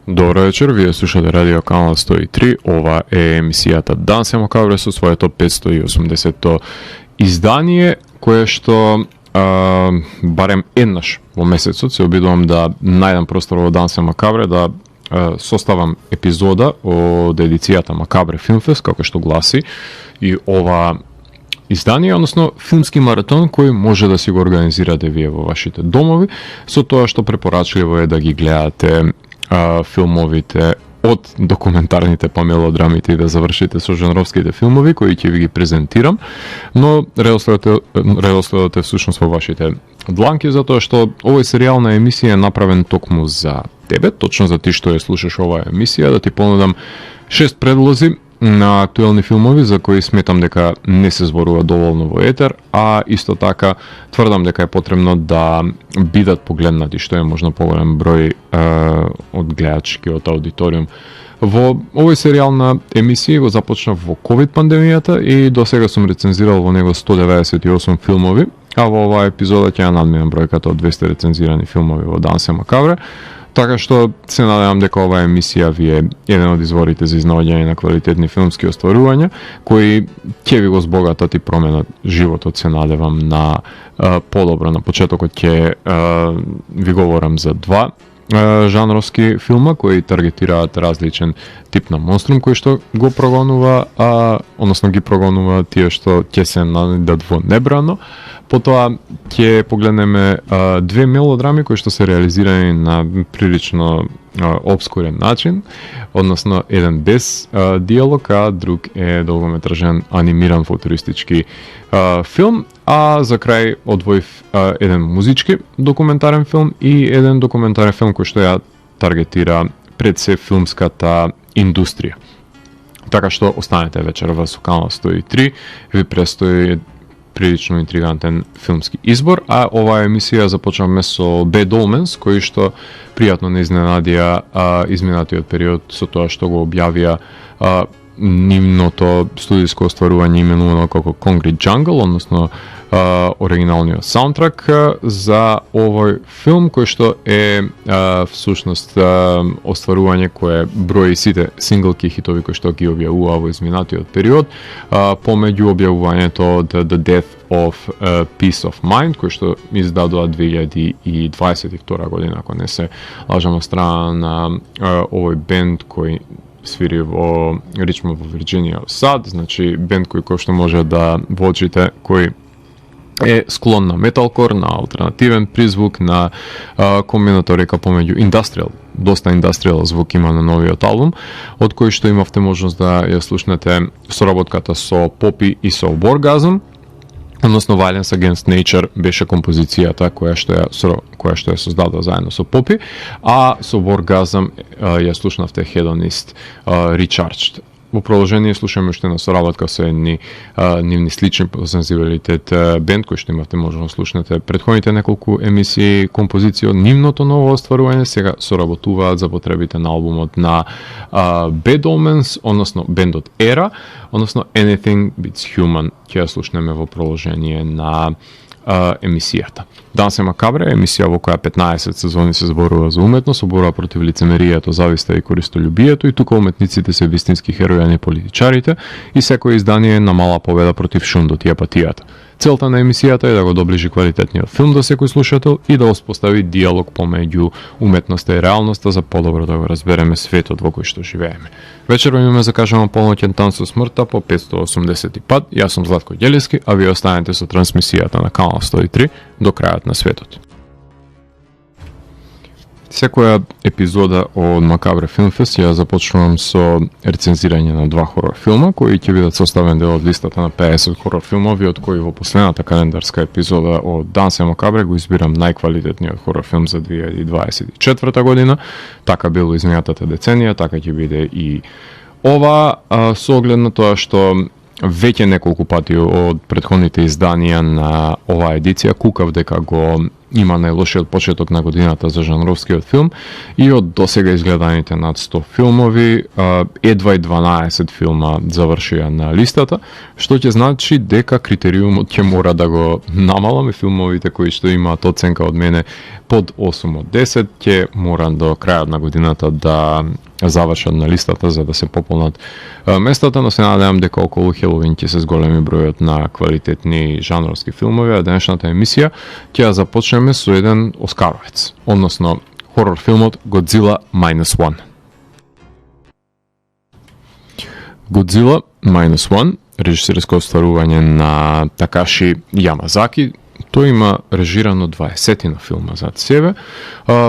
Добро вечер, вие слушате радио канал 103, ова е емисијата Данс е Макабре со своето 580-то издание, кое што барем еднаш во месецот се обидувам да најдам простор во Данс е Макабре, да составам епизода од едицијата Макабре Филмфест, како што гласи, и ова издание, односно филмски маратон кој може да си го организирате вие во вашите домови, со тоа што препорачливо е да ги гледате филмовите од документарните па мелодрамите и да завршите со жанровските филмови кои ќе ви ги презентирам, но редоследот е всушност во вашите дланки, затоа што овој серијал на емисија е направен токму за тебе, точно за ти што ја слушаш оваа емисија, да ти понудам 6 предлози на актуелни филмови за кои сметам дека не се зборува доволно во етер, а исто така тврдам дека е потребно да бидат погледнати што е можно поголем број од гледачкиот аудиториум. Во овој серијал на емисија го започнав во ковид пандемијата и до сега сум рецензирал во него 198 филмови, а во оваа епизода ќе ја надминам бројката од 200 рецензирани филмови во Данс е Макабре. Така што се надевам дека оваа емисија ви е еден од изворите за изнаоѓање на квалитетни филмски остварувања, кои ќе ви го збогатат и променат животот, се надевам на подобро. На почетокот ќе ви говорам за два жанровски филма кои таргетираат различен тип на монструм кој што го прогонува, односно ги прогонува тие што ќе се најдат во небрано. Потоа ќе погледнеме две мелодрами кои што се реализирани на прилично обскурен начин, односно еден без диалог, а друг е долгометражен анимиран футуристички филм, а за крај одвоив еден музички документарен филм и еден документарен филм кој што ја таргетира пред се филмската индустрија. Така што останете вечерва со канал 103, ви престои прилично интригантен филмски избор, а оваа емисија започнавме со Bad Omens, кои што пријатно не изненадија изминатиот период со тоа што го објавија нивното студиско остварување именувано како Concrete Jungle, односно оригиналниот саундтрак за овој филм, кој што е всушност остварување кое брои сите синглки хитови кои што ги објавува во изминатиот период, помеѓу објавувањето The Death of Peace of Mind, кој што издадува 2022 година, ако не се лажам, страна на овој бенд кој свири во Ричмонд во Вирџинија САД, значи бенд кој што може да воочите, кој е склон на металкор, на алтернативен призвук, на комбинаторика помеѓу индастријал. Доста индастријал звук има на новиот албум, од кој што имавте можност да ја слушнете соработката со Попи и со Wargasm, односно Violence Against Nature беше композицијата која што ја создадува заедно со Попи, а со Wargasm ја слушнавте Hedonist Recharged. Во продолжение слушаме уште на соработка со едни нивни слични по сензибилитет бенд кој што имате можност да слушнете предходните неколку емисии композиции од нивното ново остварување, сега соработуваат за потребите на албумот на Bad Omens, односно бендот Era, односно Anything Beats Human, ќе ја слушнеме во продолжение на емисијата. Данс е Макабре, емисија во која 15 сезони се зборува за уметност, борба против лицемеријето, зависта и користолюбието, и тука уметниците се вистински херои, а не политичарите, и секој издание е на мала победа против шундот и апатијата. Целта на емисијата е да го доближи квалитетниот филм до секој слушател и да успостави диалог помеѓу уметноста и реалноста за подобро да го разбереме светот во кој што живееме. Вечерва имаме закажано полноќен танц со смртта по 580 пат. Јас сум Златко Ѓелевски, а вие останете со трансмисијата на канал 103 до крајот на светот. Секоја епизода од Макабре Филмфест ја започнувам со рецензирање на два хорор филма, кои ќе бидат составен дел од листата на 50 хорор филмови, од кои во последната календарска епизода од Данс е Макабре го избирам најквалитетниот хорор филм за 2024 година. Така било изминатата деценија, така ќе биде и ова, со оглед на тоа што веќе неколку пати од претходните изданија на оваа едиција кукав дека го има најлошиот почеток на годината за жанровскиот филм и од досега изгледаните над 100 филмови, едва и 12 филма завршија на листата, што ќе значи дека критериумот ќе мора да го намаламе. Филмовите кои што имаат оценка од мене под 8 од 10 ќе мора до крајот на годината да завршат на листата за да се пополнат местата, но се надевам дека околу Хеловин ќе се зголеми бројот на квалитетни жанровски филмови, а денешната емисија ќе ја започнеме со еден оскаровец, односно хорор филмот Godzilla Minus One. Godzilla Minus One, режисерско остварување на Такаши Јамазаки. Тој има режирано 20 на филма зад себе,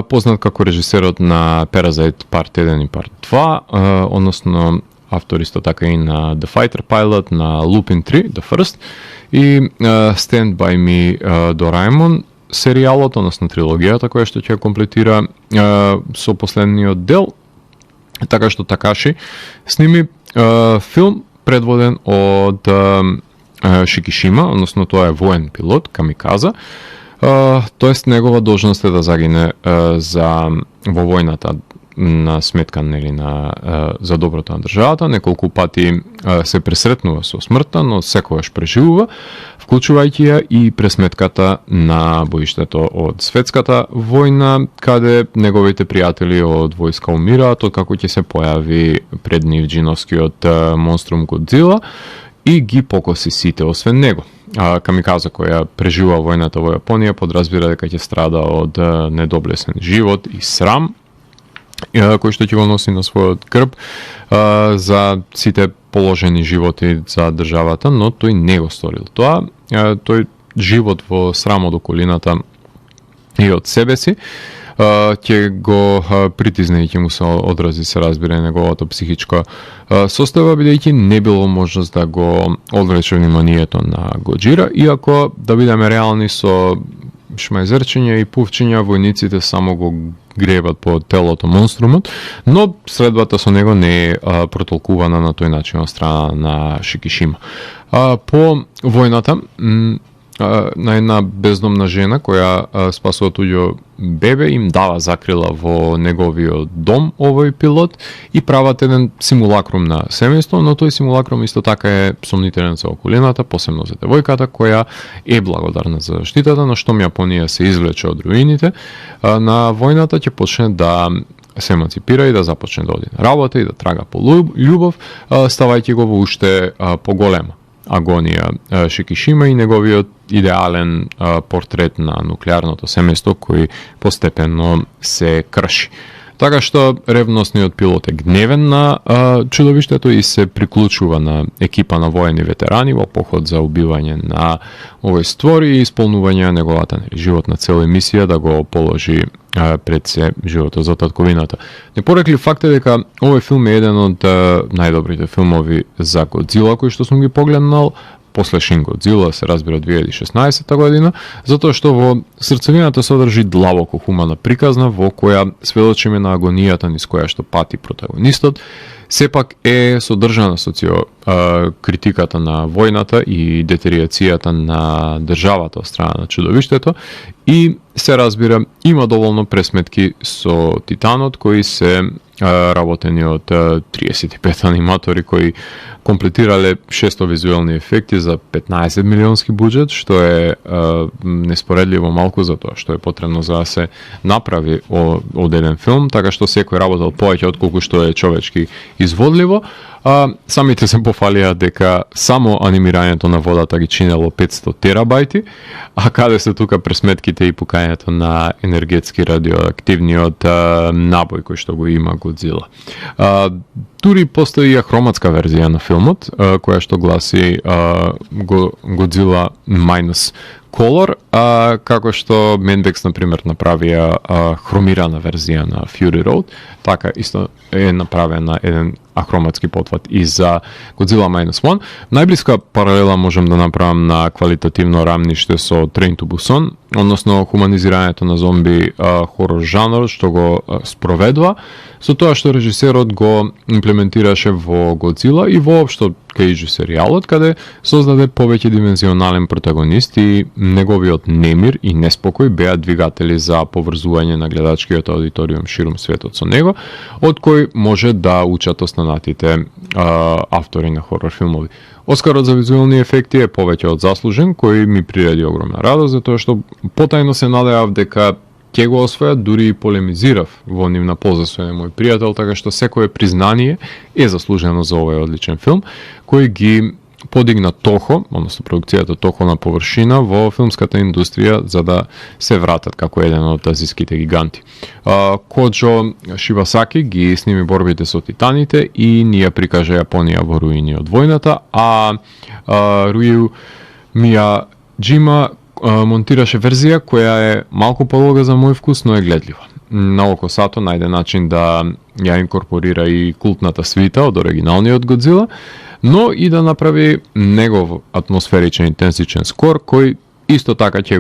познат како режисерот на Parasite Part 1 и Part 2, односно автор исто така и на The Fighter Pilot, на Lupin 3, The First, и Stand By Me Doraemon серијалот, односно трилогијата која што ќе комплетира со последниот дел, така што Такаши сними филм предводен од Шикишима, односно тоа е воен пилот, камиказа, тоест негова должност е да загине во војната на сметка нели за доброто на државата. Неколку пати се пресретнува со смртта, но секогаш преживува, вклучувајќи ја и пресметката на боиштето од светската војна, каде неговите пријатели од војска умираат, откако ќе се појави пред нив джиновскиот монструм Годзила и ги покоси сите освен него. Камиказа која преживува војната во Јапонија подразбира дека ќе страда од недоблесен живот и срам, кој што ќе го носи на својот грб за сите положени животи за државата, но тој не го сторил тоа. Тој живот во срам од околината и од себе си ќе го притисне и ќе му се одрази, се разбира, неговата психичка состојба, бидејќи не било можност да го одвлече вниманието на Гоџира, иако, да бидеме реални, со шмајзерчиња и пувчиња војниците само го гребат по телото монструмот, но средбата со него не е протолкувана на тој начин од страна на Шикишима. По војната на една бездомна жена која спасува туѓо бебе, им дава закрила во неговиот дом овој пилот и прават еден симулакрум на семејство, но тој симулакрум исто така е сомнителен за околината, посебно за девојката која е благодарна за заштитата, но штом Јапонија се извлече од руините на војната, ќе почне да се еманципира и да започне да оди на работа и да трага по љубов, ставајќи го во уште поголема агонија Шикишима и неговиот идеален портрет на нуклеарното семејство кој постепено се крши. Така што ревностниот пилот е гневен на чудовиштето и се приклучува на екипа на воени ветерани во поход за убивање на овој створ и исполнување на неговата животна цел емисија да го положи пред се животот за татковината. Непореклив факт е дека овој филм е еден од најдобрите филмови за Годзила кои што сум ги погледнал после Shin Godzilla, се разбира 2016 година, затоа што во срцевината содржи длабоко хумана приказна во која сведочиме на агонијата низ која што пати протагонистот. Сепак е содржана критиката на војната и детеријацијата на државата од страна на чудовиштето и се разбира има доволно пресметки со Титанот кои се работени од 35 аниматори кои комплетирале 600 визуелни ефекти за 15 милионски буџет, што е неспоредливо малку за тоа што е потребно за да се направи од еден филм, така што секој работел повеќе отколку што е човечки изводливо. Самите се пофалија дека само анимирањето на водата ги чинело 500 терабајти, а каде се тука пресметките и пукањето на енергетски радиоактивниот набој кој што го има Годзила. Дури постои и хроматска верзија на филмот, која што гласи Godzilla Minus Color, како што Mendex, например, направија хромирана верзија на Fury Road, така исто е направена еден ахроматски потват и за Godzilla Minus One. Најблиска паралела можам да направам на квалитативно рамниште со Train to Busan, односно хуманизирањето на зомби хорор жанрот што го спроведува, со тоа што режисерот го имплементираше во Годзила и воопшто Кейџ серијалот, каде создаде повеќе димензионален протагонист и неговиот немир и неспокој беа двигатели за поврзување на гледачкиот аудиториум ширум светот со него, од кој може да учат останатите автори на хорор филмови. Оскарот за визуелни ефекти е повеќе од заслужен, кој ми приреди огромна радост, затоа што потајно се надевав дека ќе го освојат, дури и полемизирав во нивна полза со мој пријател, така што секое признание е заслужено за овој одличен филм, кој ги подигна Тохо, односно продукцијата Тохо на површина во филмската индустрија за да се вратат како еден од азиските гиганти. Коджо Шибасаки ги сними борбите со титаните и ни ја прикажа Јапонија во руини од војната, а Руиу Мијаџима монтираше верзија која е малку подолга за мој вкус, но е гледлива. Наоко Сато најде начин да ја инкорпорира и култната свита од оригиналниот Годзила, но и да направи негов атмосферичен интенсичен скор кој исто така ќе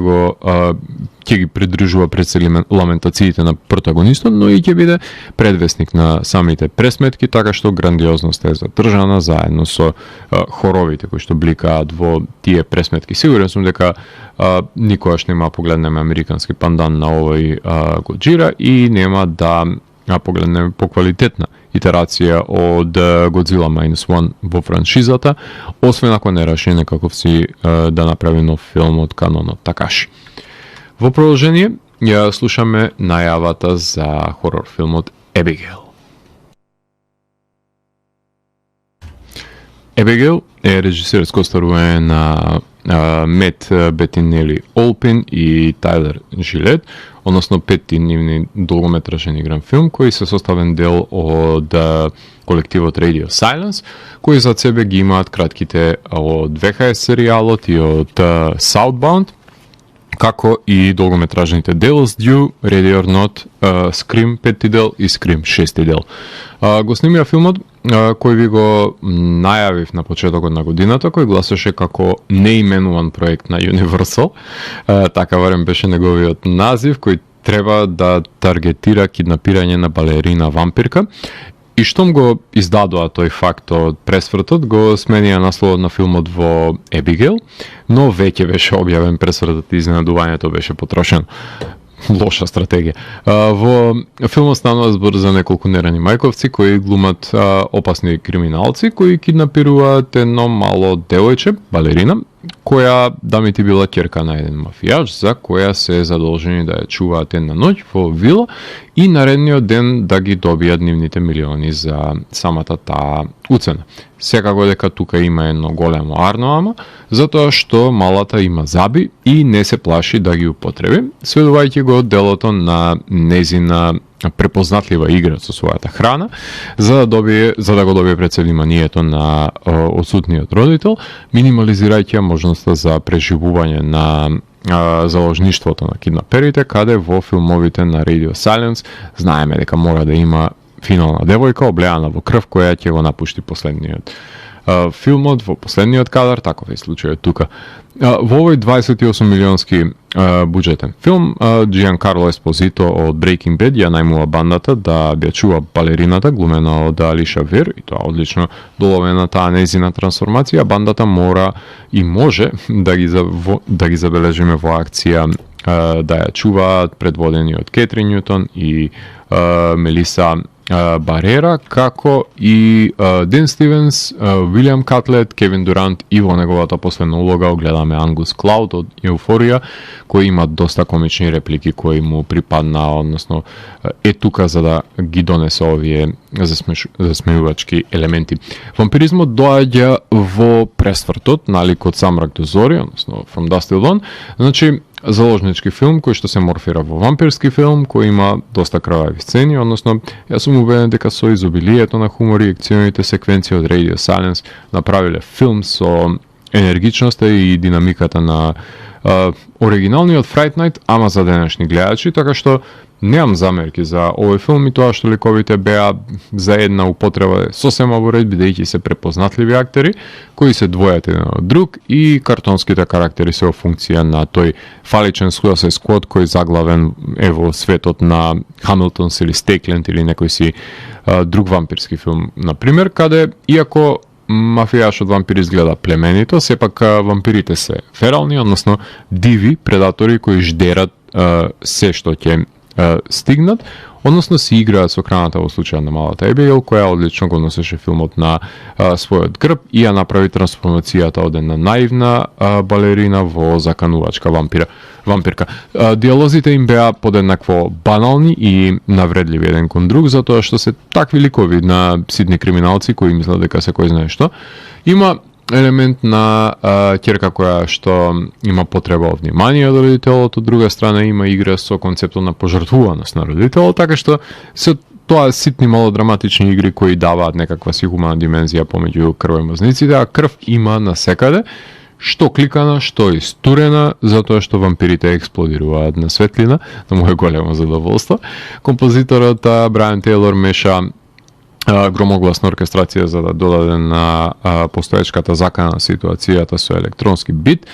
ги придружува пред се ламентациите на протагонистот, но и ќе биде предвестник на самите пресметки, така што грандиозноста е задржана заедно со хоровите кои што бликаат во тие пресметки. Сигурен сум дека никогаш нема погледнеме американски пандан на овој Годжира и нема да погледнеме поквалитетна итерација од Godzilla Minus One во франшизата, освен ако не реши некаков си да направи нов филм од канонот Такаши. Во продолжение ја слушаме најавата за хорор филмот Abigail. Abigail е режисерско старување на Мет Бетинели Олпин и Тайлер Жилет, односно 5 нивни долгометражен игран филм кој се составен дел од колективот Radio Silence, кои за себе ги имаат кратките од VHS серијалот и од Southbound, како и долгометражните Devil's Due, Ready or Not, Scream 5 дел и Scream 6 дел. Го снимија филмот кој ви го најавив на почетокот на годината, кој гласеше како неименуван проект на Universal. Така барем беше неговиот назив, кој треба да таргетира киднапирање на балерина вампирка. И штом го издадоа тој факт од пресвртот, го сменија насловот на филмот во Abigail, но веќе беше објавен пресвртот и изненадувањето беше потрошено. Лоша стратегија. Во филмот станува збор за неколку нерани мајковци кои глумат опасни криминалци кои киднапируваат едно мало девојче, балерина, која дамити била ќерка на еден мафијач, за која се задолжени да ја чуваат една ноќ во вила и наредниот ден да ги добијат нивните милиони за самата таа уцена. Секако дека тука има едно големо арно ама, затоа што малата има заби и не се плаши да ги употреби, сведувајќи го делото на незина препознатлива игра со својата храна, за да го добие пред се вниманието на отсутниот родител, минимализирајќи можноста за преживување на заложништвото на киднаперите, каде во филмовите на Radio Silence знаеме дека мора да има финална девојка облеана во крв која ќе го напушти последниот филмот во последниот кадар, таков е случајот тука. Во овој 28 милионски буџетен филм, Джианкарло Еспозито од Breaking Bad ја најмува бандата да ја чува балерината, глумена од Алиша Вир, и тоа одлично доловена таа нејзина трансформација. Бандата мора и може да ги забележиме во акција да ја чуваат, предводени од Кетрин Њутон и Мелиса Барера, како и Ден Стивенс, Вилијам Катлет, Кевин Дурант и во неговата последна улога огледаме Ангус Клауд од Еуфорија, кој има доста комични реплики кои му припадна, односно е тука за да ги донесе овие засмејувачки елементи. Вампиризмот доаѓа во пресвртот, налик од Самрак до зори, односно From Dusk Till Dawn, значи заложнички филм кој што се морфира во вампирски филм, кој има доста крвави сцени, односно јас сум убеден дека со изобилието на хумор и акционите секвенции од Radio Silence направиле филм со енергичноста и динамиката на оригиналниот Fright Night, ама за денешни гледачи, така што Немам замерки за овој филм и тоа што ликовите беа за една употреба сосема во ред, бидејќи се препознатливи актери кои се двојат еден од друг и картонските карактери се во функција на тој фаличен Суицид Сквад кој заглавен е во светот на Хамилтонс или Стейкленд или некој си друг вампирски филм, например, каде иако мафијашот вампир изгледа племенито, сепак вампирите се ферални, односно диви предатори кои ждерат се што ќе стигнат, односно си играат со храната во случајот на малата Ебигейл, која одлично го носеше филмот на својот грб и ја направи трансформацијата од една наивна балерина во заканувачка вампирка. Диалозите им беа подеднакво банални и навредливи еден кон друг, затоа што се такви ликови на ситни криминалци кои мислат дека се кој знае што. Има елемент на ќерка која што има потреба од внимание од родителот, од друга страна има игра со концептот на пожртвуваност на родителот, така што се тоа ситни малодраматични игри кои даваат некаква си хумана димензија помеѓу крвоемазниците, а крв има насекаде, што кликана, што истурена, затоа што вампирите експлодираат на светлина, на моје големо задоволство. Композиторот Брайан Тейлор меша громогласна оркестрација за да додаде на постоечката закана ситуацијата со електронски бит,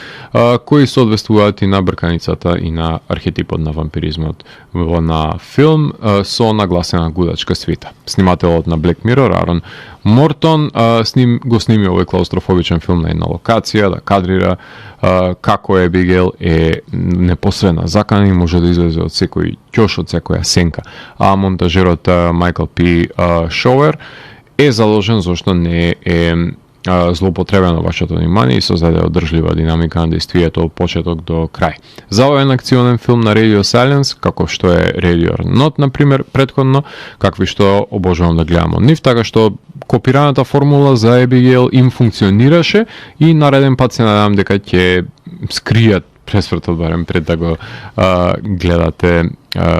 кои соодветствуваат и на брканицата и на архетипот на вампиризмот во на филм со нагласена гудачка свита. Снимателот на Black Mirror, Арон Мортон, го сними овој клаустрофобичен филм на една локација, да кадрира како Ебигейл е непосредна закана и може да излезе од секој ќош, од секоја сенка. А монтажерот Майкл П. Шоуер е заложен зашто не е злоупотребено вашето внимание и создаде одржлива динамика на действието од почеток до крај. За овој акционен филм на Radio Silence, како што е Radio or Not, например, претходно, какви што обожувам да гледам од нив, така што копираната формула за Ебигейл им функционираше и нареден пат се надевам дека ќе скријат пресвртот барем пред да го гледате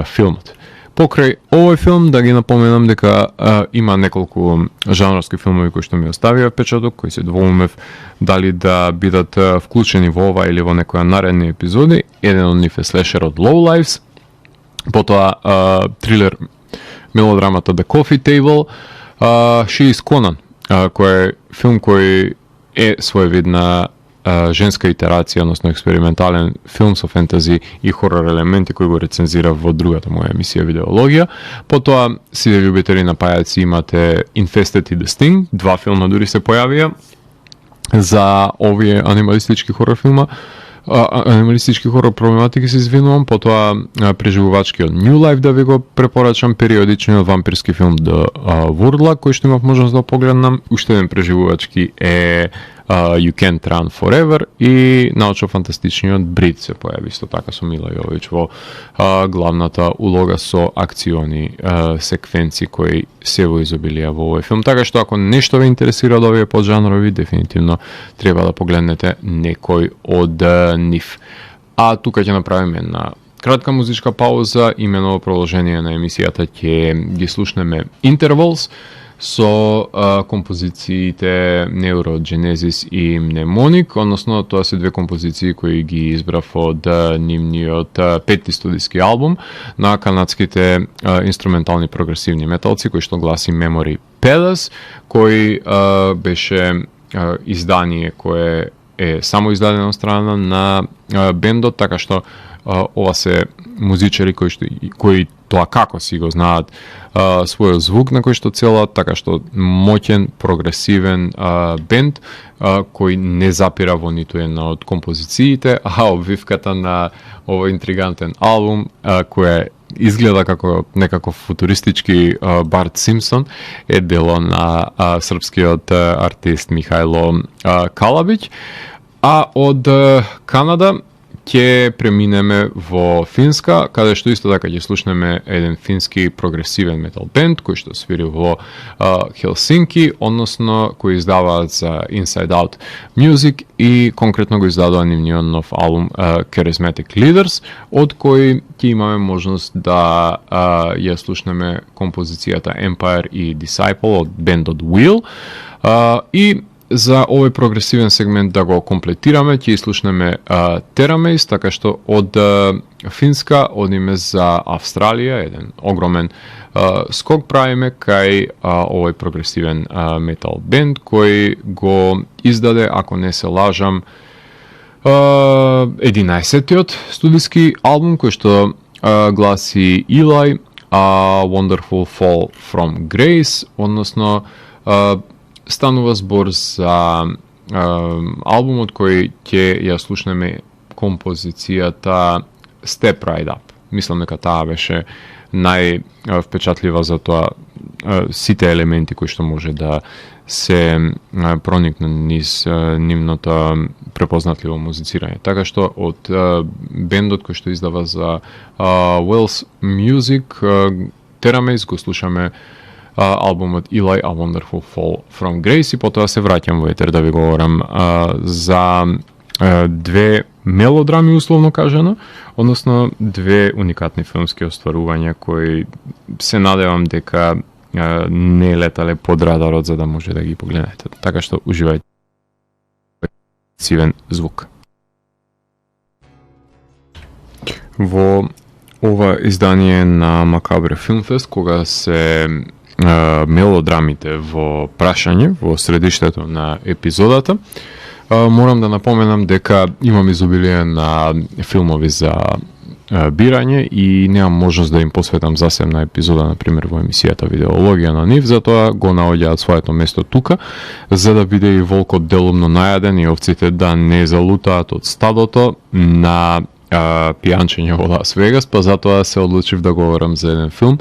филмот. Покрај овој филм, да ги напоменам дека има неколку жанровски филмови кои што ми оставија впечаток, кои се двоумев дали да бидат вклучени во ова или во некоја наредни епизоди. Еден од нив е слешерот Low Lives, потоа трилер мелодрамата The Coffee Table, She is Conan, кој е филм кој е своевидна женска итерација, односно експериментален филм со фентази и хорор елементи кои го рецензира во другата моја емисија Видеологија. Потоа, сите љубители на пајаци имате Infested и The Sting, два филма дури се појавија за овие анималистички хорор филма, анималистички хорор проблематики се извинувам, потоа преживувачкиот New Life да ви го препорачам, периодичниот вампирски филм The Wurla, кој што имав можност да погледнам, уште еден преживувачки е You Can't Run Forever и научно-фантастичниот Брид се појави исто така со Мила Јович во главната улога со акциони секвенци кои се во изобилија во овој филм. Така што ако нешто ве интересира од овие поджанрови, дефинитивно треба да погледнете некој од нив. А тука ќе направиме една кратка музичка пауза, имено продолжение на емисијата ќе ги слушнеме Intervals со композициите Neurogenesis и Mnemonic, односно тоа се две композиции кои ги избрав од нивниот петти студиски албум на канадските инструментални прогресивни металци кој што гласи Memory Palace, кој беше издание кое е само издадено од страна на бендот, така што ова се музичари кои тоа како си го знаат својот звук на кој што целат, така што моќен, прогресивен бенд кој не запира во ниту една од композициите, а обвивката на овој интригантен албум кој изгледа како некаков футуристички Барт Симпсон е дело на српскиот артист Михајло Калабиќ, а од Канада ќе преминеме во Финска, каде што исто така ќе слушнеме еден фински прогресивен метал бенд кој што свири во Хелсинки, односно кој издаваат за Inside Out Music и конкретно го издадува нивниот нов албум Charismatic Leaders, од кој ќе имаме можност да ја слушнеме композицијата Empire и Disciple од бендот Wheel. И за овој прогресивен сегмент да го комплетираме, ќе слушнеме Терамейс, така што од Финска одиме за Австралија, еден огромен скок правиме кај овој прогресивен метал бенд кој го издаде, ако не се лажам, 11-тиот студиски албум кој што гласи Eli, Wonderful Fall from Grace, односно станува збор за албумот кој ќе ја слушнеме композицијата Step Right Up. Мислам дека таа беше највпечатлива за тоа сите елементи кои што може да се проникне низ нивното препознатливо музицирање. Така што од бендот кој што издава за Wells Music, Terameiz, го слушаме албумот Eli, A Wonderful Fall from Grace, и потоа се враќам во етер да ви говорам за две мелодрами, условно кажано, односно две уникатни филмски остварувања кои се надевам дека не летале под радарот за да може да ги погледнете. Така што уживајте сивен звук. Во ова издание на Макабре Филмфест, кога се мелодрамите во прашање, во средиштето на епизодата, морам да напоменам дека имам изобилие на филмови за бирање и немам можност да им посветам засебна епизода, например во емисијата Видеологија на нив, затоа го наоѓаат своето место тука, за да биде и волкот делумно најаден и овците да не залутаат од стадото на пијанчење во Лас Вегас, па затоа се одлучив да говорам за еден филм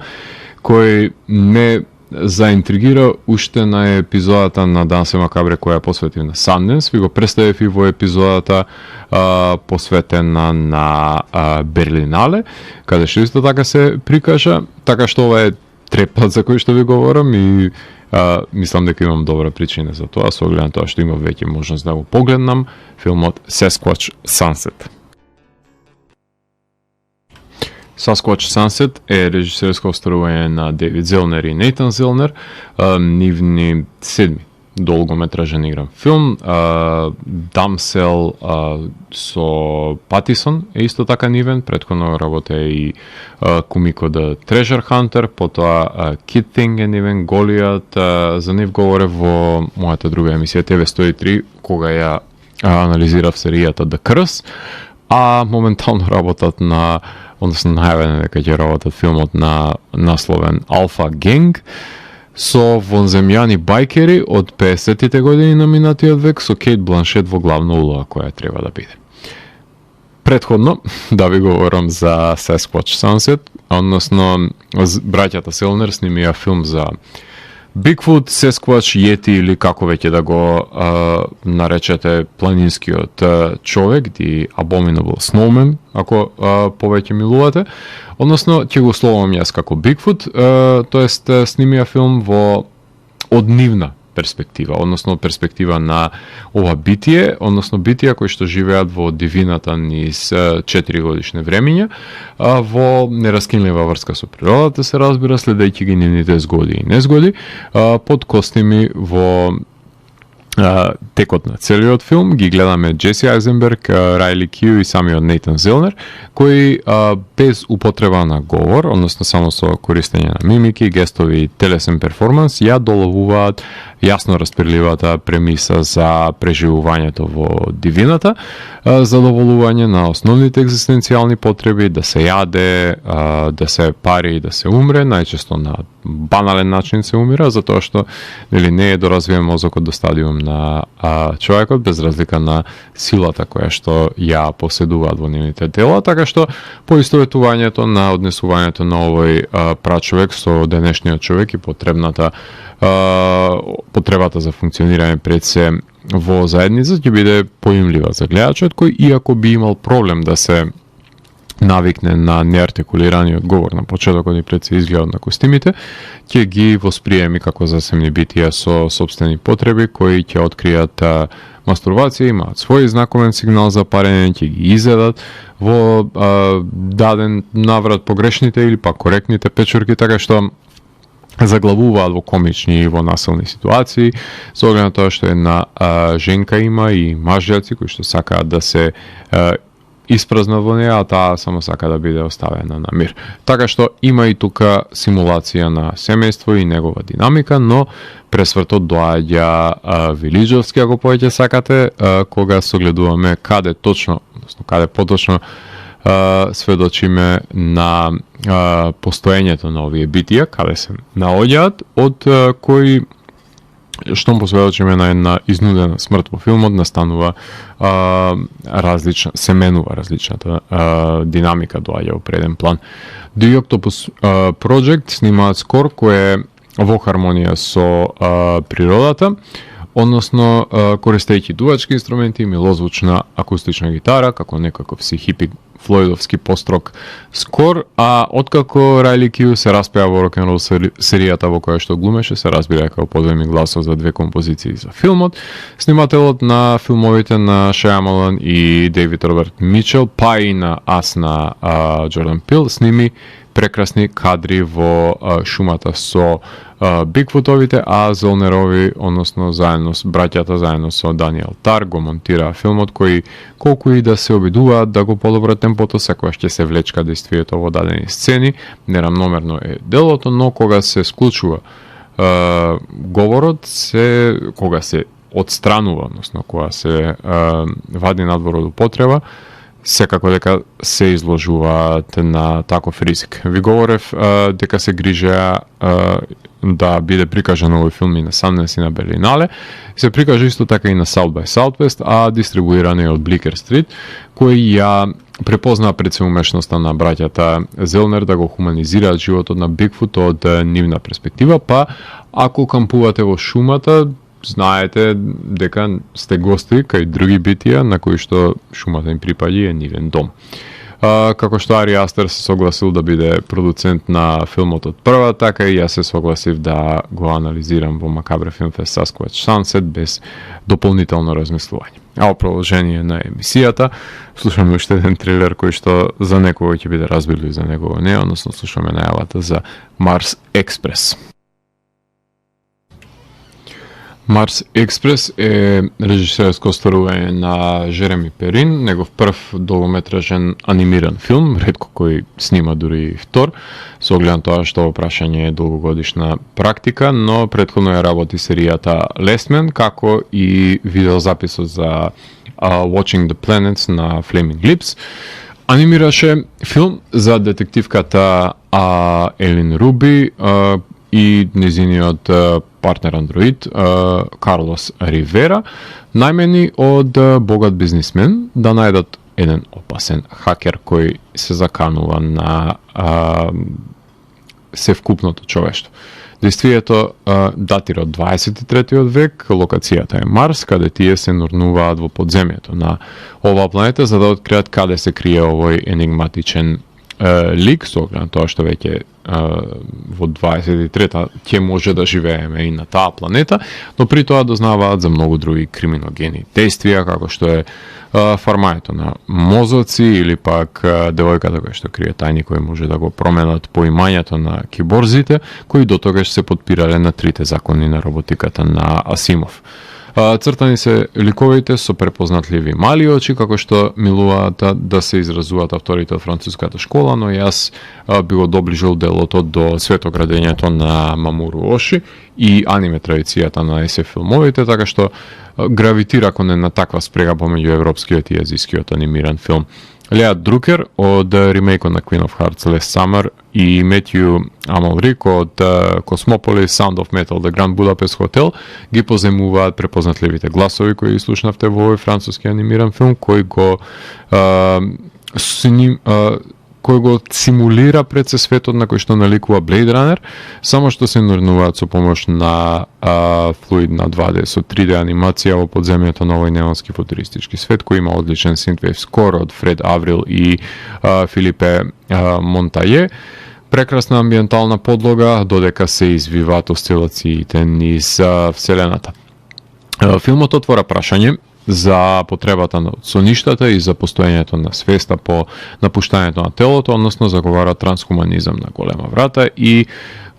кој ме заинтригира уште на епизодата на Дансе Макабре која посветив на Sundance. Ви го представив и во епизодата посветена на Берлинале, каде што исто така се прикажа, така што ова е трет пат за кој што ви говорам и мислам дека имам добра причина за тоа, со оглед на тоа што имав веќе можност да го погледнам филмот Sasquatch Sunset. Sasquatch Sunset е режисерско остварување на Дейвид Зелнер и Нейтан Зелнер, нивни седми долгометражен игран филм. Дамсел со Патисон е исто така нивен, претходно работе и Кумико The Treasure Hunter, потоа Kid Thing е нивен, Голијат, за нив говорев во мојата друга емисија TV103, кога ја анализирав серијата The Curse, а моментално работат на, односно најавено дека ќе работат филмот на насловен Alpha Gang, со вонземјани байкери од 50-тите години на минатиот век, со Кейт Бланшет во главна улога која треба да биде. Предходно, да ви говорам за Sasquatch Sunset, односно браќата Селнер снимија филм за Bigfoot, Sasquatch, Yeti или како веќе да го наречете планинскиот човек, The Abominable Snowman, ако повеќе милувате. Односно, ќе го словам јас како Bigfoot, тоест снимија филм од нивна перспектива, односно перспектива на ова битие, односно битија кои што живеат во дивината низ 4 годишни времиња, во нераскинлива врска со природата, се разбира, следејќи ги нивните згоди и незгоди, под костими во текот на целиот филм. Ги гледаме Джеси Айзенберг, Райли Кју и самиот Нейтан Зелнер, кои без употреба на говор, односно само со користење на мимики, гестови и телесен перформанс, ја доловуваат јасно распирливата премиса за преживувањето во дивината, задоволување на основните екзистенцијални потреби, да се јаде, да се пари и да се умре, најчесто на банален начин се умира, затоа што не е доразвиен мозокот до стадиум на човекот, без разлика на силата која што ја поседуваат во нивните тела, така што поистоветувањето на однесувањето на овој прачовек со денешниот човек и потребата за функционирање пред се во заедница ќе биде поимлива за гледачот, кој иако би имал проблем да се навикне на неартикулираниот говор на почетокот и пред се изгледот на костимите, ќе ги восприеми како засемни битија со сопствени потреби кои ќе откријат мастурбација, имаат свој знаковен сигнал за парење, ќе ги изедат во даден наврат погрешните или па коректните печурки, така што заглавуваат во комични и во насилни ситуации, со оглед на тоа што една женка има и мажјаци кои што сакаат да се испразнат во неа, а таа само сака да биде оставена на мир. Така што има и тука симулација на семејство и негова динамика, но пресвртот доаѓа Вилиџовски, ако повеќе сакате, кога согледуваме каде точно, односно каде поточно сведочиме на постоењето на овие битија, каде се наоѓаат, од кои штом посведочиме на една изнудена смрт во филмот, настанува различна, се менува различната динамика, доаѓа во преден план. The Octopus Project снимаат скор кој е во хармонија со природата, односно користејќи дувачки инструменти, милозвучна акустична гитара, како некаков си хипи флојдовски построк скор, а откако Райли Кју се распеа во рок-н-рол серијата во која што глумеше, се разбира како подвојни гласов за две композиции за филмот. Снимателот на филмовите на Шајамалан и Дейвид Роберт Мичел, па и на Ас на Джордан Пил, сними прекрасни кадри во шумата со Бигфутовите, а Золнерови, односно заедно с браќата, заедно со Даниел Тар, го монтираа филмот, кој колку и да се обидуваат да го подобрат темпото, секогаш ќе се влечка действието во дадени сцени, нерамномерно е делото, но кога се склучува говорот, кога се отстранува, односно кога се вади надвор од употреба, секако дека се изложуваат на таков ризик. Ви говорев дека се грижеа да биде прикажан овој филм и на Sundance и на Берлинале. Се прикажа исто така и на South by Southwest, а дистрибуиран е од Blicker Street, кој ја препознаа пред се умешноста на браќата Зелнер да го хуманизираат животот на Бигфут од нивна перспектива, па ако кампувате во шумата, знаете дека сте гости кај други битија на кои што шумата им припаѓа, е нивен дом. Како што Ари Астер се согласил да биде продуцент на филмот од прва, така и јас се согласив да го анализирам во Макабре Film Fest Sasquatch Sunset без дополнително размислување. А во продолжение на емисијата слушаме уште еден трилер кој што за некого ќе биде разбирливи, за некого не, односно слушаме најавата за Марс Експрес. Марс Експрес е режисерско остварување на Жереми Перин, негов прв долгометражен анимиран филм, ретко кој снима дури втор, со оглед на тоа што прашање е долгогодишна практика, но претходно ја работи серијата Last, како и видеозаписот за Watching the Planets на Flaming Lips. Анимираше филм за детективката Елин Руби и незиниот партнер андроид Карлос Ривера, најмени од богат бизнисмен да најдат еден опасен хакер кој се заканува на севкупното човештво. Действието датира од 23 век, локацијата е Марс, каде тие се нурнуваат во подземјето на оваа планета за да откријат каде се крие овој енигматичен лик, со оглед на тоа што веќе во 23-та ќе може да живееме и на таа планета, но при тоа дознаваат за многу други криминогени действија, како што е фармањето на мозоци или пак девојката која што крие тајни кои може да го променат поимањето на киборзите, кои до тогаш се подпирале на трите закони на роботиката на Асимов. Цртани се ликовите со препознатливи мали очи, како што милуваат да се изразуваат авторите од француската школа, но јас би го доближил делото до светоградењето на Мамуру Оши и аниме традицијата на SF филмовите, така што гравитира кон една таква спрега помеѓу европскиот и азискиот анимиран филм. Леа Друкер од ремейкот на Queen of Hearts Last Summer и Метју Амалрик од Cosmopolis, Sound of Metal, The Grand Budapest Hotel ги поземуваат препознатливите гласови кои слушнавте во овој француски анимиран филм кој го симулира пред се светот на кој што наликува Blade Runner, само што се нурнуваат со помош на флуидна 2D со 3D анимација во подземјето на овој неонски футуристички свет кој има одличен синтвейв скор од Фред Аврил и Филипе Монтаје. Прекрасна амбиентална подлога, додека се извиваат осцилациите низ вселената. Филмот отвора прашање за потребата на соништата и за постоењето на свеста по напуштањето на телото, односно заговара трансхуманизам на голема врата и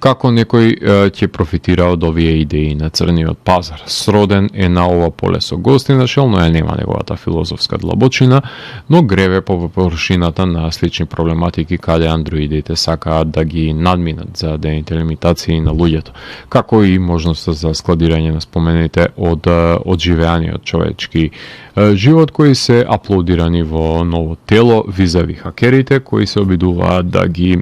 како некој ќе профитира од овие идеи на црниот пазар. Сроден е на ова поле со Ghost in the Shell, но ја нема неговата филозофска длабочина, но гребе по површината на слични проблематики каде андроидите сакаат да ги надминат за дените лимитации на луѓето, како и можноста за складирање на спомените од живеаниот човечки живот кои се аплодирани во ново тело визави хакерите кои се обидуваат да ги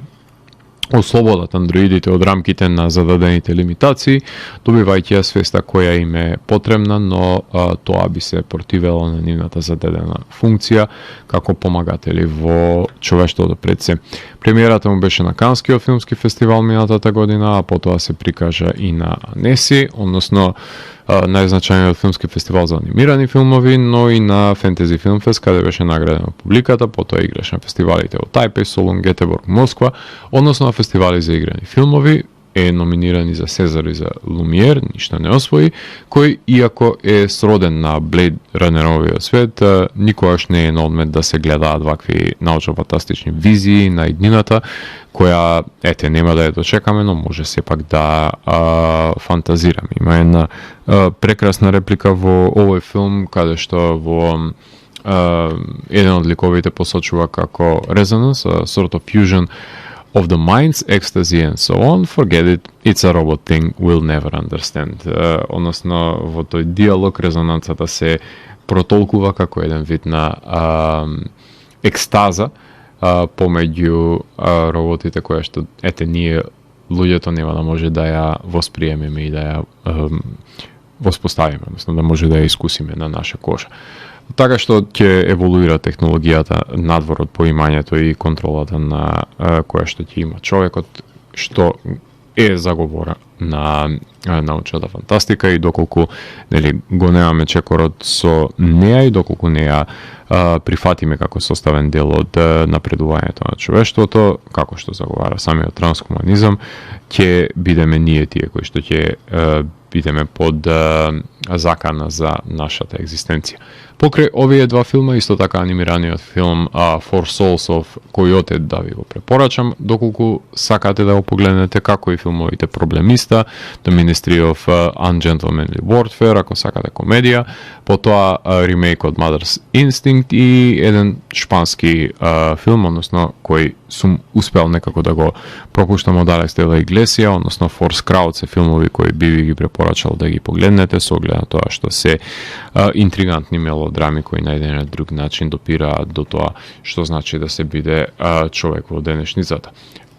ослободат андроидите од рамките на зададените лимитации, добивајќи ја свеста која им е потребна, но тоа би се противело на нивната зададена функција како помагатели во човештвото пред се. Премиерата му беше на Канскиот филмски фестивал минатата година, а потоа се прикажа и на Анеси, односно најзначајниот филмски фестивал за анимирани филмови, но и на Фентези Филмфест, каде беше наградена публиката, потоа играш на фестивалите во Тајпеј, Солун, Гетеборг, Москва, односно на фестивали за играни филмови, е номинирани за Сезар и за Лумиер, ништо не освои, кој, иако е сроден на Blade Runner-овиот свет, никогаш не е на одмет да се гледаат вакви научно-фантастични визии на иднината, која, нема да ја дочекаме, но може сепак да фантазираме. Има една прекрасна реплика во овој филм, каде што во еден од ликовите посочува како Resonance, a sort of fusion of the minds, ecstasy and so on, forget it, it's a robot thing we'll never understand. Односно, во тој диалог резонанцата се протолкува како еден вид на екстаза помеѓу роботите која што, ние, луѓето нема да може да ја восприемеме и да ја воспоставиме, односно да може да ја искусиме на наша кожа. Така што ќе еволуира технологијата надвор од поимањето и контролата на која што ќе има човекот, што е заговора на научната фантастика и доколку го немаме чекорот со неа и доколку не ја прифатиме како составен дел од напредувањето на човештвото, како што заговара самиот транскуманизам, ќе бидеме ние тие кои што ќе бидеме под закана за нашата екзистенција. Покрај овие два филма, исто така анимираниот филм For Souls of Coyote да ви го препорачам, доколку сакате да го погледнете, како и филмовите Проблемиста, The Ministry of Ungentlemanly Warfare, ако сакате комедија, потоа ремейк од Mother's Instinct и еден шпански филм, односно кој сум успел некако да го пропуштам од Алекс де ла Иглесија, односно Force Crowd се филмови кои би ви ги препорачал да ги погледнете со оглед на тоа што се интригантни мелодрами кои на еден или друг начин допираат до тоа што значи да се биде човек во денешницата.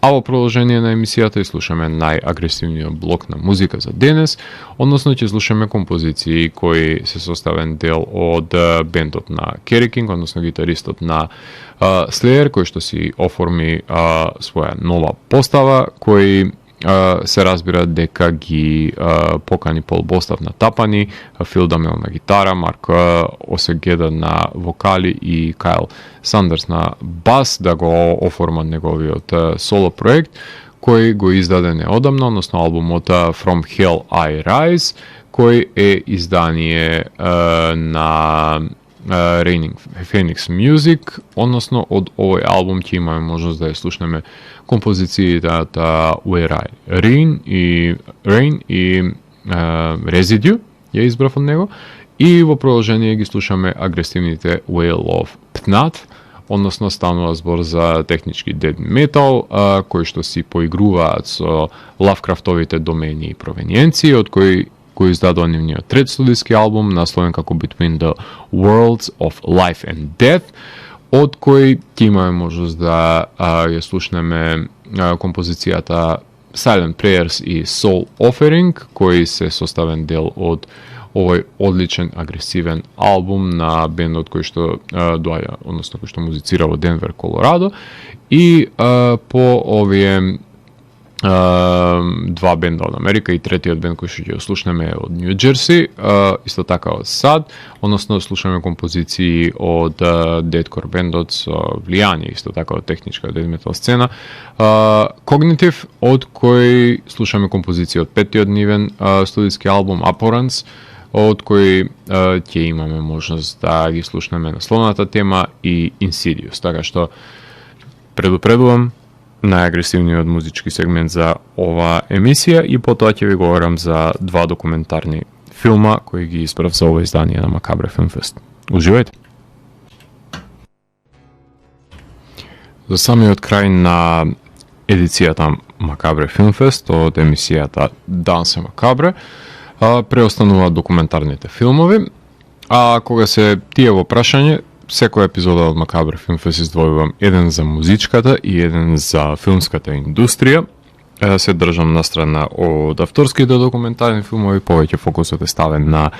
А во продолжение на емисијата слушаме најагресивниот блок на музика за денес, односно ќе слушаме композиции кои се составен дел од бендот на Керри Кинг, односно гитаристот на Slayer, кој што си оформи своја нова постава, кој се разбира дека ги покани Пол Бостав на тапани, Фил Дамел на гитара, Марк Осегеда на вокали и Кайл Сандерс на бас да го оформат неговиот соло проект, кој го издаде неодамна, односно албумот From Hell I Rise, кој е издание на Raining Phoenix Music, односно од овој албум ќе имаме можност да ја слушнеме композициите Where I Rain и Residue ја избрав од него, и во продолжение ги слушаме агресивните Whale of Pnat, односно станува збор за технички dead metal, кои што си поигруваат со Лавкрафтовите домени и провениенции, од кои го издадува нивниот трет студиски албум, насловен како Between the Worlds of Life and Death, од кој ќе имаме можност да ја слушнеме композицијата Silent Prayers и Soul Offering, кој се составен дел од овој одличен агресивен албум на бендот кој што доаѓа, односно кој што музицира во Денвер, Колорадо, и по овие два бенда од Америка и третиот бенд кој што ќе слушнеме од Нью Џерси, исто така од САД, односно слушаме композиции од дедкор бендот со влијание исто така од техничка дед метал сцена, Cognitive, од кој слушаме композиции од петтиот нивен студиски албум Abhorrence, од кој ќе имаме можност да ги слушнеме насловната тема и Insidious, така што предупредувам, најагресивниот музички сегмент за ова емисија и потоа ќе ви говорам за два документарни филма кои ги избрав за ова издание на Макабре Film Fest. Уживајте! За самиот крај на едицијата Макабре Film Fest од емисијата Данс е Макабре преостануваат документарните филмови, а кога се тие во прашање, секоја епизода од Макабре Film Fest издвојувам еден за музичката и еден за филмската индустрија. Се држам настрана од авторските документарни филмови, повеќе фокусот е ставен на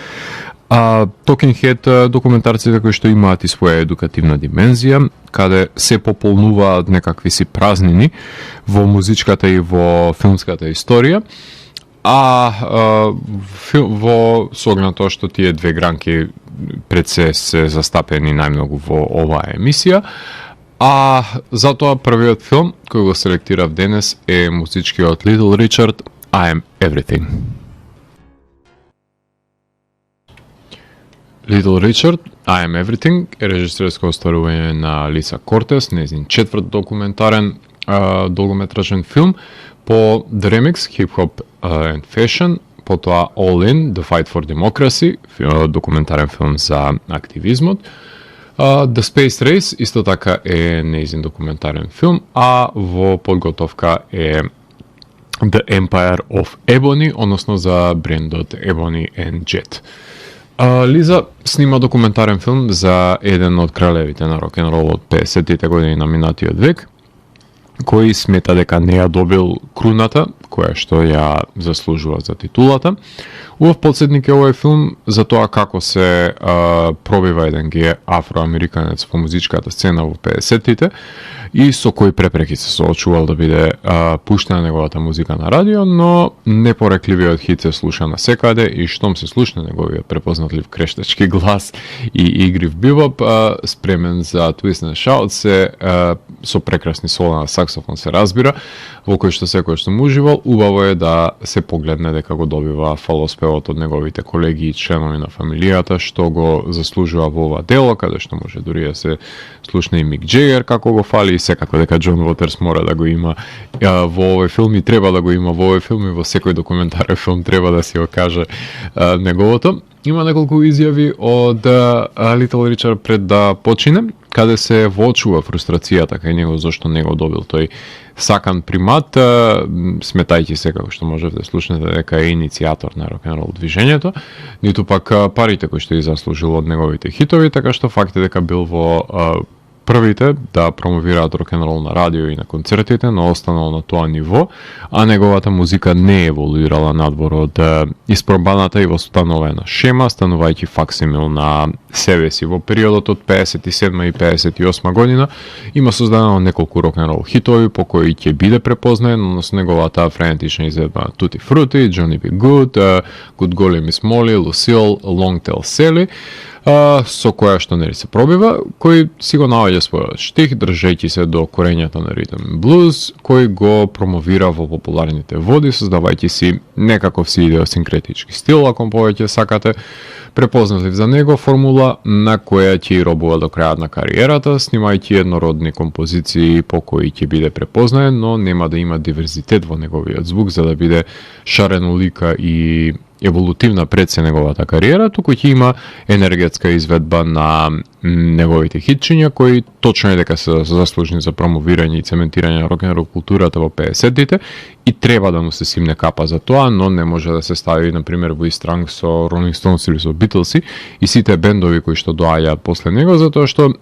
Talking Head документарците кои што имаат и своја едукативна димензија, каде се пополнуваат некакви си празнини во музичката и во филмската историја, во согна тоа што тие две гранки пред се застапени најмногу во оваа емисија, затоа првиот филм кој го селектирав денес е музичкиот Little Richard, I Am Everything. Little Richard, I Am Everything е режисерско остварување на Лиса Кортес, нејзин четврт документарен долгометражен филм по The Remix, Hip Hop and Fashion, потоа All In, The Fight for Democracy, документарен филм за активизмот. The Space Race исто така е нејзин документарен филм, а во подготовка е The Empire of Ebony, односно за брендот Ebony and Jet. Лиза снима документарен филм за еден од кралевите на рок-н-рол од 50-тите години на минатиот век, кој смета дека не ја добил круната, која што ја заслужува за титулата. Убав подсетник е овој филм за тоа како се пробива еден геј афроамериканец во музичката сцена во 50-тите и со кои препреки се соочувал да биде пуштена неговата музика на радио, но непорекливиот хит се слуша на секаде и штом се слушна неговиот препознатлив крештачки глас и игрив бибоп, спремен за twist and shout се со прекрасни соло на саксофон се разбира, во кој што секој што му уживал, убаво е да се погледне дека го добива фалоспевот од неговите колеги и членови на фамилијата, што го заслужува во ова дело, каде што може дури да се слушне и Мик Джегер како го фали и секако дека Џон Вотерс мора да го има во овој филм и треба да го има во овој филм и во секој документарен филм треба да си го каже неговото. Има неколку изјави од Little Richard пред да почине, каде се воочува фрустрацијата кај него зашто не го добил тој сакан примат, сметајќи се како што можете да слушнете дека е иницијатор на рок-н-рол движењето, ниту пак парите кои што ги заслужил од неговите хитови, така што факт е дека бил во првите да промовираат рок-н-рол на радио и на концертите, но останал на тоа ниво, а неговата музика не еволуирала надвор од испробаната и востановена шема, станувајќи факсимил на себе си. Во периодот од 57 и 58 година има создадено неколку рок-н-рол хитови по кои ќе биде препознаен, односно неговата френетична изvedба Tutti Frutti, Johnny B. Good, Good Golly Miss Molly, Lucille, Long Tall Sally, со која што нели се пробива, кој си го наоѓа својот штих, држејќи се до корењата на ритм блуз, кој го промовира во популарните води, создавајќи си некаков си идеосинкретички стил, ако повеќе сакате, препознатлив за него, формула на која ќе и робува до крајот на кариерата, снимајќи еднородни композиции по кои ќе биде препознаен, но нема да има диверзитет во неговиот звук за да биде шарено лика и еволутивна пред се неговата кариера, туку ќе има енергетска изведба на неговите хитчиња, кои точно е дека се заслужени за промовирање и цементирање на рок-н-рол културата во 50-тите и треба да му се симне капа за тоа, но не може да се стави, например, во истранг со Rolling Stones или со Beatles и сите бендови кои што доаѓаат после него, затоа што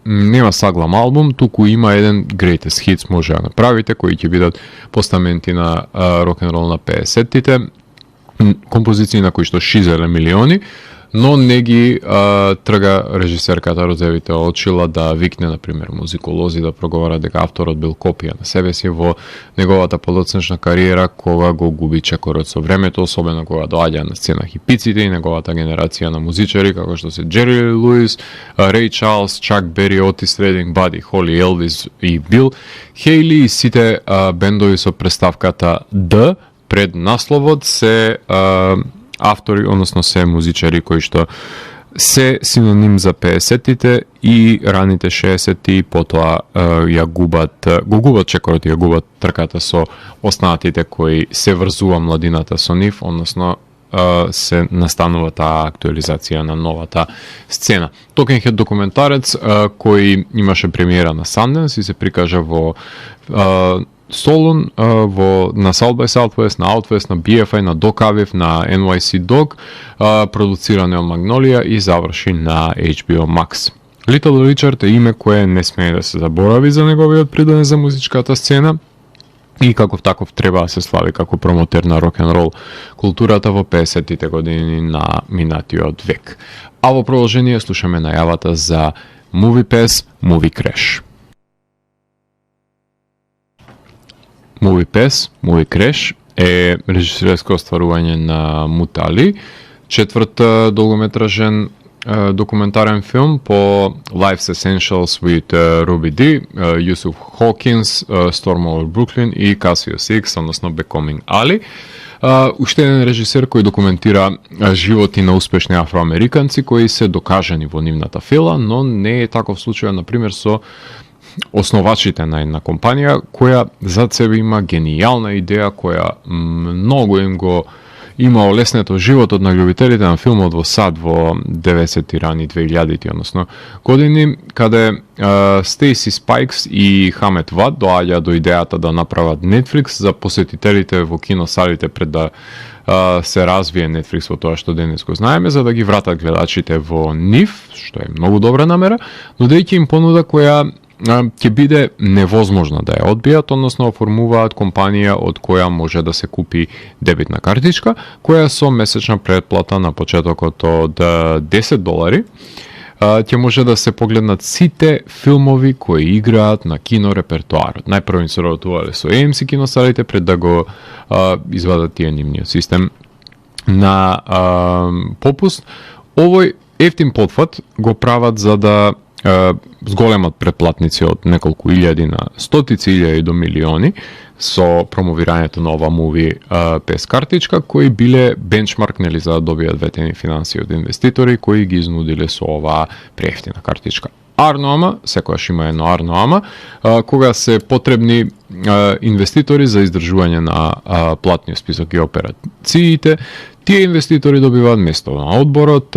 нема саглам албум, туку има еден greatest hits може да направите, кои ќе бидат постаменти на рок-н-рол на 50-тите, композиции на кои што шизеле милиони, но не ги трга режисерката Розевите Очила да викне, например, музиколози да проговара дека авторот бил копија на себе си во неговата подоцнешна кариера, кога го губи чекорот со времето, особено кога доаѓа на сцена хипиците и неговата генерација на музичари, како што се Джери Луис, Рей Чарлс, Чак Бери, Отис Рединг, Бади Холи, Елвис и Бил Хейли и сите бендови со преставката Д пред насловот се автори, односно се музичари кои што се синоним за 50-тите и раните 60-ти, потоа го губат чекорот и ја губат трката со останатите кои се врзува младината со нив, односно се настанува таа актуализација на новата сцена. Токенхед документарец кој имаше премиера на Sundance и се прикажа во Солун, на South by Southwest, на Outfest, на BFI, на Doc Aviv, на NYC Dog, продуциран од Magnolia и заврши на HBO Max. Little Richard е име кое не смее да се заборави за неговиот придонес за музичката сцена и каков таков треба да се слави како промотер на рок-н-рол културата во 50-тите години на минатиот век. А во продолжение слушаме најавата за MoviePass Movie Crash. MoviePass Movie Crash е режисерско остварување на Мутали, четврт долгометражен документарен филм по Life's Essentials with Ruby Dee, Yusuf Hawkins, Storm Over Brooklyn и Casio Six, односно Becoming Ali. Уште еден режисер кој документира животи на успешни афроамериканци кои се докажани во нивната фела, но не е таков случај, например, со основачите на една компанија која зад себе има генијална идеја која многу им го има олеснето животот на љубителите на филмот во САД во 90-ти рани 2000-ти, односно години, каде Стейси Спайкс и Хамет Вад доаѓа до идејата да направат Netflix за посетителите во киносалите пред да се развие Netflix во тоа што денес го знаеме, за да ги вратат гледачите во нив, што е многу добра намера, нудејќи им понуда која ќе биде невозможно да ја одбијат, односно оформуваат компанија од која може да се купи дебитна картичка, која со месечна претплата на почетокот од $10 ќе може да се погледнат сите филмови кои играат на кинорепертуарот. Најпрво им се работувале со AMC киносалите пред да го извадат тие нивниот систем на попуст. Овој ефтин потфат го прават за да зголемат претплатници од неколку илјади на стотици илјади до милиони со промовирањето на ова MoviePass картичка, кои биле бенчмарк нели за да добијат ветени финансии од инвеститори кои ги изнудиле со оваа преевтина картичка. Арно ама, секојаш има едно арно ама, кога се потребни инвеститори за издржување на платниот список и операциите, тие инвеститори добиваат место на одборот,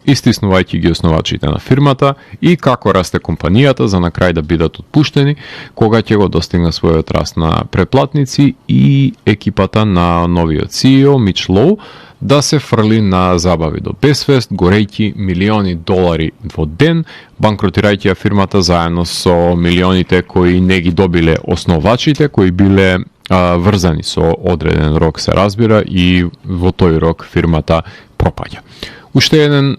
истиснувајќи ги основачите на фирмата и како расте компанијата за на крај да бидат отпуштени кога ќе го достигне својот раст на претплатници и екипата на новиот CEO Мич Лоу да се фрли на забави до безвест, горејќи милиони долари во ден, банкротирајќи ја фирмата заедно со милионите кои не ги добиле основачите, кои биле врзани со одреден рок, се разбира, и во тој рок фирмата пропаѓа. Уште еден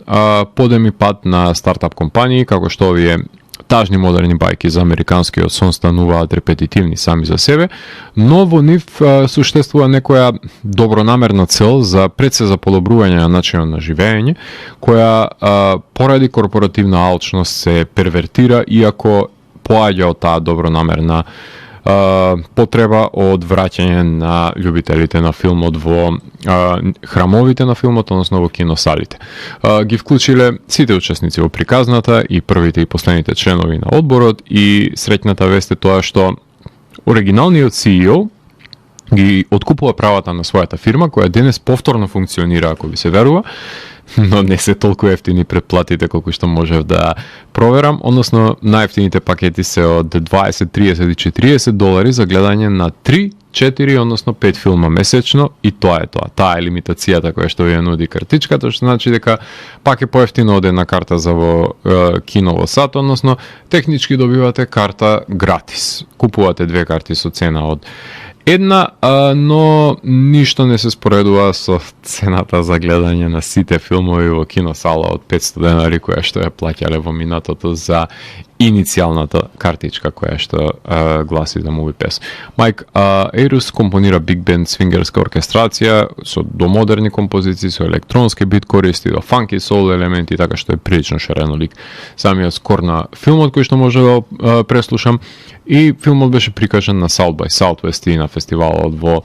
подеми пат на стартап компании, како што овие тажни модерни бајки за американскиот сон стануваат репетитивни сами за себе, но во нив суштествува некоја добронамерна цел за пред се за подобрување на начинот на живење, која поради корпоративна алчност се первертира, иако поаѓа од таа добронамерна потреба од враќање на љубителите на филмот во храмовите на филмот, односно во киносалите. Ги вклучиле сите учесници во приказната, и првите и последните членови на одборот, и среќната вест е тоа што оригиналниот CEO ги откупува правата на својата фирма, која денес повторно функционира, ако ви се верува, но не се толку ефтини претплатите колку што можев да проверам, односно најефтините пакети се од 20, 30 и 40 долари за гледање на 3, 4, односно 5 филма месечно, и тоа е тоа. Таа е лимитацијата која што ви ја нуди картичката, што значи дека пак е поевтино од една карта за во кино во САД, односно технички добивате карта гратис. Купувате две карти со цена од една, но ништо не се споредува со цената за гледање на сите филмови во киносала од 500 денари која што ја плаќале во минатото за иницијалната картичка која што гласи за MoviePass. Майк Ейрус компонира биг бенд свингерска оркестрација со домодерни композиции, со електронски бит, користи до фанки сол елементи, така што е прилично шаренолик самиот скор на филмот кој што може да преслушам. И филмот беше прикажан на South by Southwest и на фестивалот во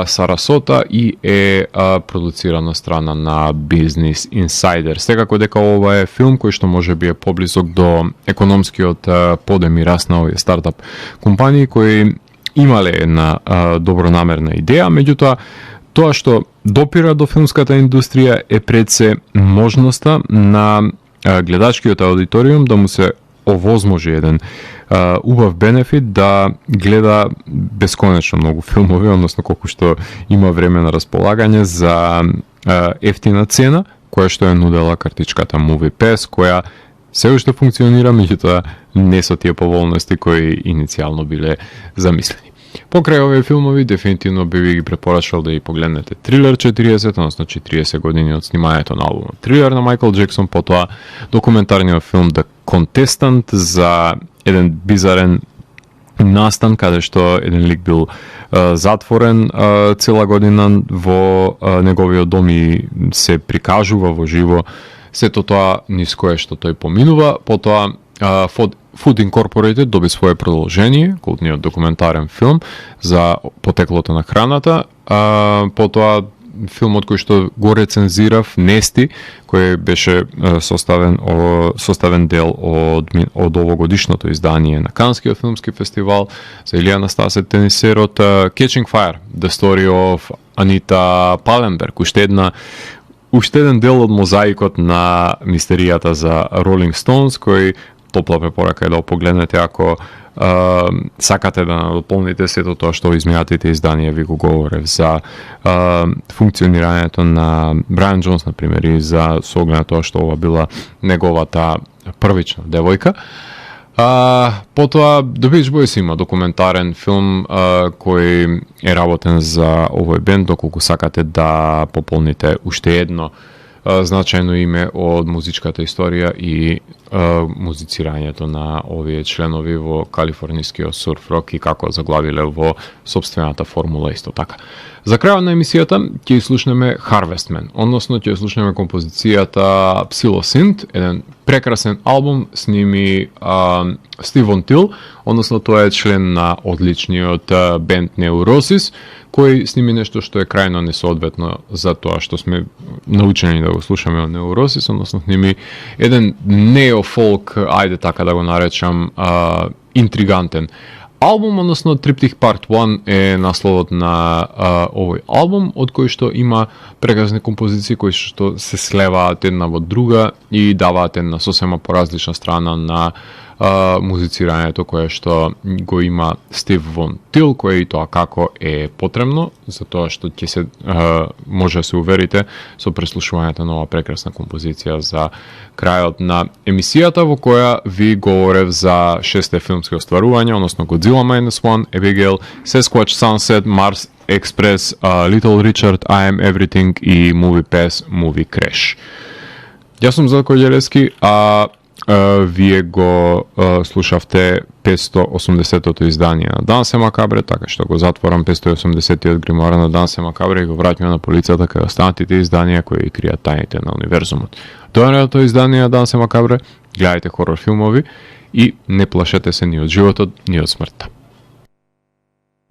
Сарасота и е продуциран од страна на Business Insider. Секако дека ова е филм кој што може би е поблизок до економскиот подем и раст на овие стартап компании кои имале една добронамерна идеја, меѓутоа тоа што допира до филмската индустрија е пред се можноста на гледачкиот аудиториум да му се овозможи еден убав бенефит да гледа бесконечно многу филмови, односно колку што има време на располагање за ефтина цена, која што е нудела картичката MoviePass, која се уште функционира, меѓутоа не со тие поволности кои иницијално биле замислени. Покрај овие филмови, дефинитивно би ви ги препорачал да ја погледнете Трилер 40, односно 40 години од снимањето на албумот Трилер на Майкл Джексон, потоа документарниот филм The Contestant за еден бизарен настан каде што еден лик бил затворен цела година во неговиот дом и се прикажува во живо сето тоа низ кое што тој поминува. Потоа Food Incorporated доби свое продолжение, култниот документарен филм за потеклото на храната. Потоа филмот кој што го рецензирав, Нести, кој беше составен дел од овогодишното издание на Канскиот филмски фестивал за Илијана Стасет тенисерот, Catching Fire, The Story of Анита Паленберг, уште еден дел од мозаикот на мистеријата за Rolling Stones, кој топла препорака е да погледнете ако сакате да дополните сето тоа што изминатите изданија ви го говорев за функционирањето на Брайан Джонс, например, и за соглед на тоа што ова била неговата првична девојка. Потоа The Beach Boys има документарен филм кој е работен за овој бенд, доколку сакате да пополните уште едно значајно име од музичката историја и музицирањето на овие членови во калифорнискиот сурф рок и како заглавиле во собствената формула исто така. За крајот на емисијата ќе слушнеме Harvestman, односно ќе слушнеме композицијата Psilocint, еден прекрасен албум сними Стив Вон Тил, односно тоа е член на одличниот бенд Neurosis, кој сними нешто што е крајно несоодветно за тоа што сме научени да го слушаме од Neurosis, односно сними еден неофолк, ајде така да го наречам, интригантен албум, односно Триптих Part 1 е насловот на овој албум, од кој што има прекрасни композиции кои што се слеваат една во друга и даваат една сосема поразлична страна на музицирањето кое што го има Стив Вон Тил, кое и тоа како е потребно, за тоа што ќе се може да се уверите со преслушувањето на оваа прекрасна композиција за крајот на емисијата, во која ви говорев за 6 филмски остварувања, односно Godzilla Minus One, Abigail, Sasquatch Sunset, Mars Express, Little Richard, I Am Everything и MoviePass, Movie Crash. Јас сум Зелко Ѓелевски, вие го слушавте 580-тото издание на Дансе Макабре, така што го затворам 580-тиот гримуар на Дансе Макабре и го враќам на полицата кај останатите изданија кои кријат тајните на универзумот. Дојдете издание на Дансе Макабре, гледајте хорор филмови и не плашете се ни од животот, ни од смртта.